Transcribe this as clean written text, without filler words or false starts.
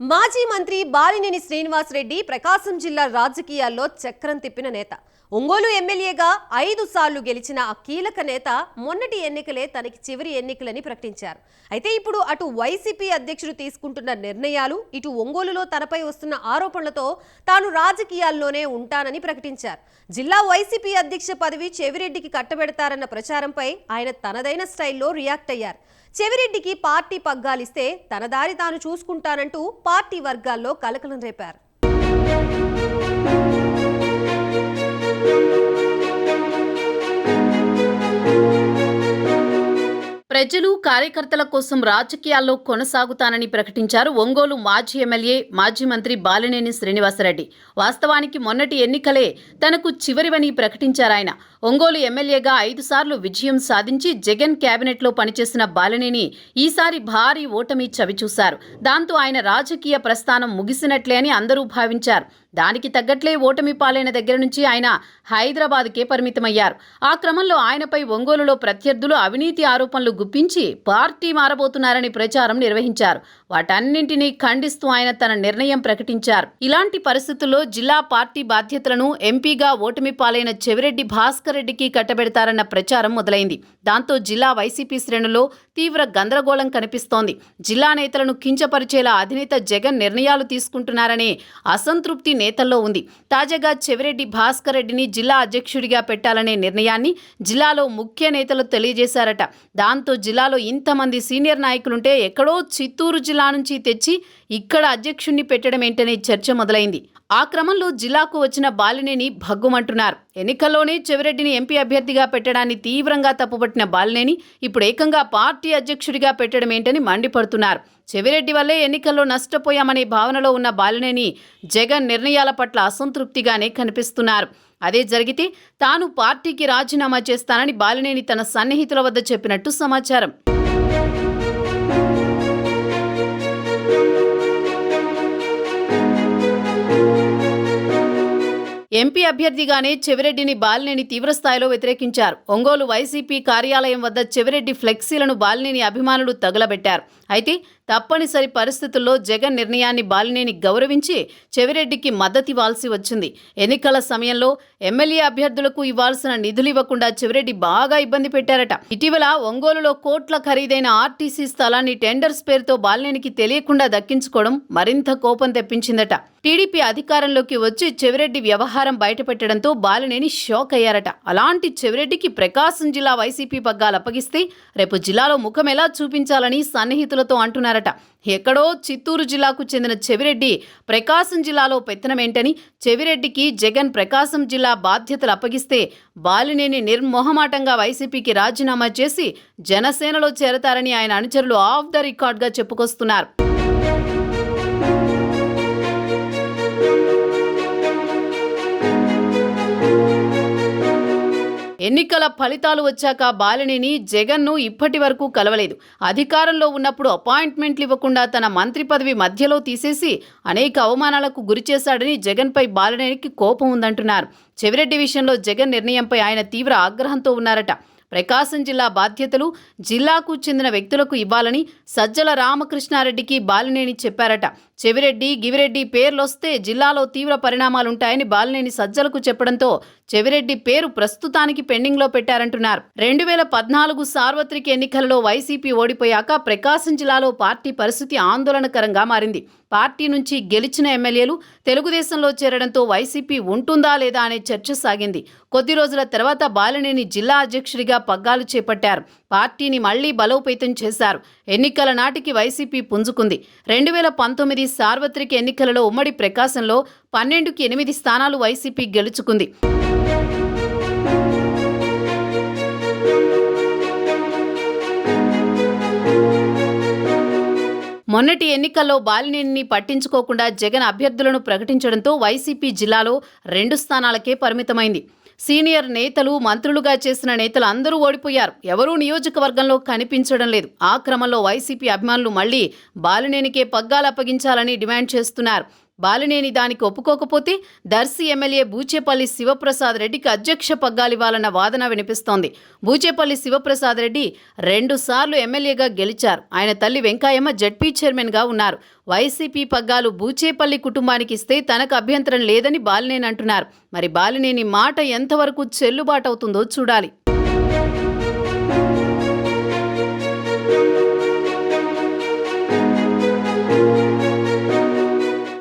మాజీ మంత్రి బాలినేని శ్రీనివాసరెడ్డి ప్రకాశం జిల్లా రాజకీయాల్లో చక్రం తిప్పిన నేత. ఒంగోలు ఎమ్మెల్యేగా 5 సార్లు గెలిచిన ఆ కీలక నేత మొన్నటి ఎన్నికలే తనకి చివరి ఎన్నికలని ప్రకటించారు. అయితే ఇప్పుడు అటు వైసీపీ అధ్యక్షుడు తీసుకుంటున్న నిర్ణయాలు, ఇటు ఒంగోలులో తనపై వస్తున్న ఆరోపణలతో తాను రాజకీయాల్లోనే ఉంటానని ప్రకటించారు. జిల్లా వైసీపీ అధ్యక్ష పదవి చెవిరెడ్డికి కట్టబెడతారన్న ప్రచారంపై ఆయన తనదైన స్టైల్లో రియాక్ట్ అయ్యారు. చెవిరెడ్డికి పార్టీ పగ్గాలిస్తే తన దారి తాను చూసుకుంటానంటూ పార్టీ వర్గాల్లో కలకలం రేపారు. ప్రజలు కార్యకర్తల కోసం రాజకీయాల్లో కొనసాగుతానని ప్రకటించారు ఒంగోలు మాజీ ఎమ్మెల్యే మాజీ మంత్రి బాలినేని శ్రీనివాసరెడ్డి. వాస్తవానికి మొన్నటి ఎన్నికలే తనకు చివరివని ప్రకటించారాయన. ఒంగోలు ఎమ్మెల్యేగా 5 సార్లు విజయం సాధించి జగన్ కేబినెట్లో పనిచేసిన బాలినేని ఈసారి భారీ ఓటమి చవిచూశారు. దాంతో ఆయన రాజకీయ ప్రస్థానం ముగిసినట్లే అని అందరూ భావించారు. దానికి తగ్గట్లే ఓటమి పాలైన దగ్గర నుంచి ఆయన హైదరాబాద్కే పరిమితమయ్యారు. ఆ క్రమంలో ఆయనపై ఒంగోలులో ప్రత్యర్థులు అవినీతి ఆరోపణలు గుప్పించి పార్టీ మారబోతున్నారని ప్రచారం నిర్వహించారు. వాటన్నింటినీ ఖండిస్తూ ఆయన తన నిర్ణయం ప్రకటించారు. ఇలాంటి పరిస్థితుల్లో జిల్లా పార్టీ బాధ్యతలను ఎంపీగా ఓటమి పాలైన చెవిరెడ్డి భాస్కర్ రెడ్డికి కట్టబెడతారన్న ప్రచారం మొదలైంది. దాంతో జిల్లా వైసీపీ శ్రేణుల్లో తీవ్ర గందరగోళం కనిపిస్తోంది. జిల్లా నేతలను కించపరిచేలా అధినేత జగన్ నిర్ణయాలు తీసుకుంటున్నారనే అసంతృప్తి నేతల్లో ఉంది. తాజాగా చెవిరెడ్డి భాస్కర్ రెడ్డిని జిల్లా అధ్యక్షుడిగా పెట్టాలనే నిర్ణయాన్ని జిల్లాలో ముఖ్య నేతలు తెలియజేశారట. దాంతో జిల్లాలో ఇంతమంది సీనియర్ నాయకులుంటే ఎక్కడో చిత్తూరు జిల్లా నుంచి తెచ్చి ఇక్కడ అధ్యక్షుణ్ణి పెట్టడం ఏంటనే చర్చ మొదలైంది. ఆ క్రమంలో జిల్లాకు వచ్చిన బాలినేని భగ్గుమంటున్నారు. ఎన్నికల్లోనే చెవిరెడ్డిని ఎంపీ అభ్యర్థిగా పెట్టడాన్ని తీవ్రంగా తప్పుపట్టిన బాలినేని ఇప్పుడు ఏకంగా పార్టీ అధ్యక్షుడిగా పెట్టడం ఏంటని మండిపడుతున్నారు. చెవిరెడ్డి వల్లే ఎన్నికల్లో నష్టపోయామనే భావనలో ఉన్న బాలినేని జగన్ నిర్ణయాల పట్ల అసంతృప్తిగానే కనిపిస్తున్నారు. అదే జరిగితే తాను పార్టీకి రాజీనామా చేస్తానని బాలినేని తన సన్నిహితుల వద్ద చెప్పినట్టు సమాచారం. ఎంపీ అభ్యర్థిగానే చెవిరెడ్డిని బాలినేని తీవ్రస్థాయిలో వ్యతిరేకించారు. ఒంగోలు వైసీపీ కార్యాలయం వద్ద చెవిరెడ్డి ఫ్లెక్సీలను బాలినేని అభిమానులు తగులబెట్టారు. అయితే తప్పనిసరి పరిస్థితుల్లో జగన్ నిర్ణయాన్ని బాలినేని గౌరవించి చెవిరెడ్డికి మద్దతివ్వాల్సి వచ్చింది. ఎన్నికల సమయంలో ఎమ్మెల్యే అభ్యర్థులకు ఇవ్వాల్సిన నిధులు ఇవ్వకుండా చెవిరెడ్డి బాగా ఇబ్బంది పెట్టారట. ఇటీవల ఒంగోలులో కోట్ల ఖరీదైన ఆర్టీసీ స్థలాన్ని టెండర్స్ పేరుతో బాలినేనికి తెలియకుండా దక్కించుకోవడం మరింత కోపం తెప్పించిందట. టీడీపీ అధికారంలోకి వచ్చి చెవిరెడ్డి వ్యవహారం బయటపెట్టడంతో బాలినేని షాక్ అయ్యారట. అలాంటి చెవిరెడ్డికి ప్రకాశం జిల్లా వైసీపీ పగ్గాలు అప్పగిస్తే రేపు జిల్లాలో ముఖం ఎలా చూపించాలని సన్నిహితులతో అంటున్నారట. ఎక్కడో చిత్తూరు జిల్లాకు చెందిన చెవిరెడ్డి ప్రకాశం జిల్లాలో పెత్తనమేంటని, చెవిరెడ్డికి జగన్ ప్రకాశం జిల్లా బాధ్యతలు అప్పగిస్తే బాలినేని నిర్మోహమాటంగా వైసీపీకి రాజీనామా చేసి జనసేనలో చేరతారని ఆయన అనుచరులు ఆఫ్ ద రికార్డ్గా చెప్పుకొస్తున్నారు. ఎన్నికల ఫలితాలు వచ్చాక బాలినేని జగన్ను ఇప్పటి వరకు కలవలేదు. అధికారంలో ఉన్నప్పుడు అపాయింట్మెంట్లు ఇవ్వకుండా తన మంత్రి పదవి మధ్యలో తీసేసి అనేక అవమానాలకు గురిచేశాడని జగన్పై బాలినేనికి కోపం ఉందంటున్నారు. చెవిరెడ్డి విషయంలో జగన్ నిర్ణయంపై ఆయన తీవ్ర ఆగ్రహంతో ఉన్నారట. ప్రకాశం జిల్లా బాధ్యతలు జిల్లాకు చెందిన వ్యక్తులకు ఇవ్వాలని సజ్జల రామకృష్ణారెడ్డికి బాలినేని చెప్పారట. చెవిరెడ్డి గివిరెడ్డి పేర్లొస్తే జిల్లాలో తీవ్ర పరిణామాలుంటాయని బాలినేని సజ్జలకు చెప్పడంతో చెవిరెడ్డి పేరు ప్రస్తుతానికి పెండింగ్లో పెట్టారంటున్నారు. 2014 సార్వత్రిక ఎన్నికలలో వైసీపీ ఓడిపోయాక ప్రకాశం జిల్లాలో పార్టీ పరిస్థితి ఆందోళనకరంగా మారింది. పార్టీ నుంచి గెలిచిన ఎమ్మెల్యేలు తెలుగుదేశంలో చేరడంతో వైసీపీ ఉంటుందా లేదా అనే చర్చ సాగింది. కొద్ది రోజుల తర్వాత బాలినేని జిల్లా అధ్యక్షుడిగా పగ్గాలు చేపట్టారు. పార్టీని మళ్లీ బలోపేతం చేశారు. ఎన్నికల నాటికి వైసీపీ పుంజుకుంది. 2019 సార్వత్రిక ఎన్నికలలో ఉమ్మడి ప్రకాశంలో 12కి 8 స్థానాలు వైసీపీ గెలుచుకుంది. మొన్నటి ఎన్నికల్లో బాలినేనిని పట్టించుకోకుండా జగన్ అభ్యర్థులను ప్రకటించడంతో వైసీపీ జిల్లాలో 2 స్థానాలకే పరిమితమైంది. సీనియర్ నేతలు, మంత్రులుగా చేసిన నేతలు అందరూ ఓడిపోయారు. ఎవరూ నియోజకవర్గంలో కనిపించడం లేదు. ఆ క్రమంలో వైసీపీ అభిమానులు మళ్లీ బాలినేనికే పగ్గాలు అప్పగించాలని డిమాండ్ చేస్తున్నారు. బాలినేని దానికి ఒప్పుకోకపోతే దర్శి ఎమ్మెల్యే బూచేపల్లి శివప్రసాద్ రెడ్డికి అధ్యక్ష పగ్గాలివ్వాలన్న వాదన వినిపిస్తోంది. బూచేపల్లి శివప్రసాద్ రెడ్డి 2 సార్లు ఎమ్మెల్యేగా గెలిచారు. ఆయన తల్లి వెంకాయమ్మ జడ్పీ చైర్మన్గా ఉన్నారు. వైసీపీ పగ్గాలు బూచేపల్లి కుటుంబానికి ఇస్తే తనకు అభ్యంతరం లేదని బాలినేని అంటున్నారు. మరి బాలినేని మాట ఎంతవరకు చెల్లుబాటవుతుందో చూడాలి.